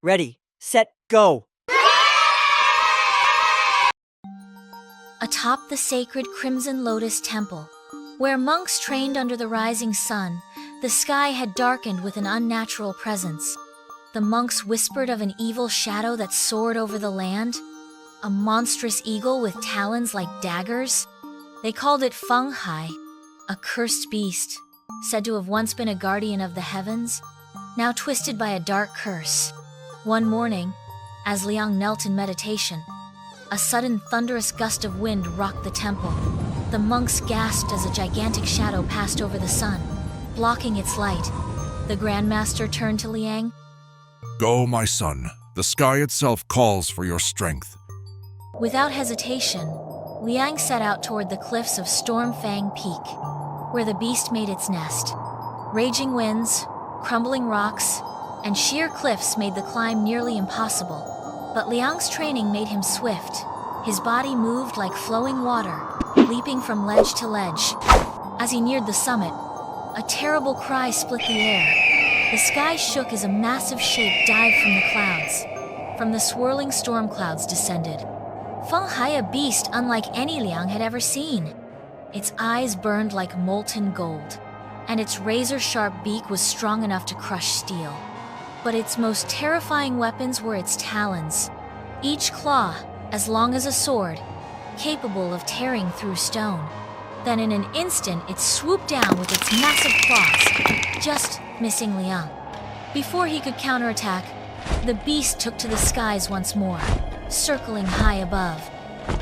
Ready, set, go! Atop the sacred Crimson Lotus Temple, where monks trained under the rising sun, the sky had darkened with an unnatural presence. The monks whispered of an evil shadow that soared over the land, a monstrous eagle with talons like daggers. They called it Feng Hei, a cursed beast, said to have once been a guardian of the heavens, now twisted by a dark curse. One morning, as Liang knelt in meditation, a sudden thunderous gust of wind rocked the temple. The monks gasped as a gigantic shadow passed over the sun, blocking its light. The Grand Master turned to Liang. Go, my son. The sky itself calls for your strength. Without hesitation, Liang set out toward the cliffs of Stormfang Peak, where the beast made its nest. Raging winds, crumbling rocks, and sheer cliffs made the climb nearly impossible. But Liang's training made him swift. His body moved like flowing water, leaping from ledge to ledge. As he neared the summit, a terrible cry split the air. The sky shook as a massive shape dived from the clouds. From the swirling storm clouds descended Feng Hei, a beast unlike any Liang had ever seen. Its eyes burned like molten gold, and its razor-sharp beak was strong enough to crush steel. But its most terrifying weapons were its talons, each claw as long as a sword, capable of tearing through stone. Then in an instant it swooped down with its massive claws, just missing Liang. Before he could counterattack, the beast took to the skies once more, circling high above.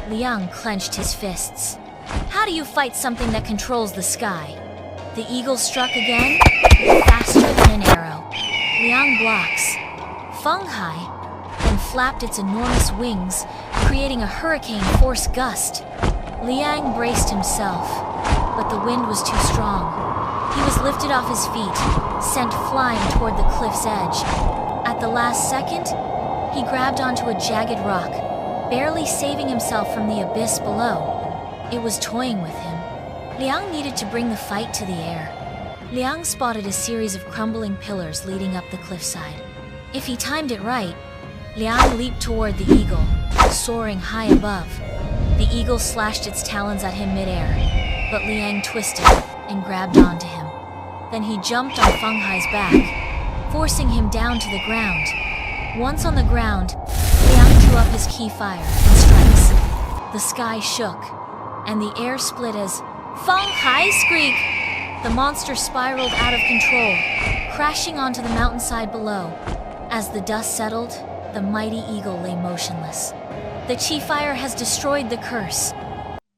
Liang clenched his fists. How do you fight something that controls the sky? The eagle struck again, faster than an arrow. Liang blocks. Feng Hei then flapped its enormous wings, creating a hurricane-force gust. Liang braced himself, but the wind was too strong. He was lifted off his feet, sent flying toward the cliff's edge. At the last second, he grabbed onto a jagged rock, barely saving himself from the abyss below. It was toying with him. Liang needed to bring the fight to the air. Liang spotted a series of crumbling pillars leading up the cliffside. If he timed it right, Liang leaped toward the eagle, soaring high above. The eagle slashed its talons at him midair, but Liang twisted and grabbed onto him. Then he jumped on Feng Hai's back, forcing him down to the ground. Once on the ground, Liang drew up his key fire and strikes. The sky shook, and the air split as Feng Hai shrieked. The monster spiraled out of control, crashing onto the mountainside below. As the dust settled, the mighty eagle lay motionless. The chi fire has destroyed the curse.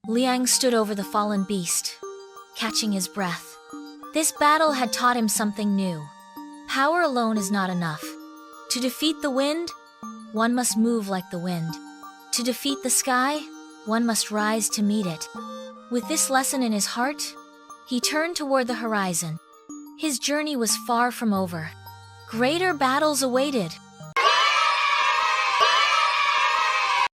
Liang stood over the fallen beast, catching his breath. This battle had taught him something new. Power alone is not enough. To defeat the wind, one must move like the wind. To defeat the sky, one must rise to meet it. With this lesson in his heart, he turned toward the horizon. His journey was far from over. Greater battles awaited.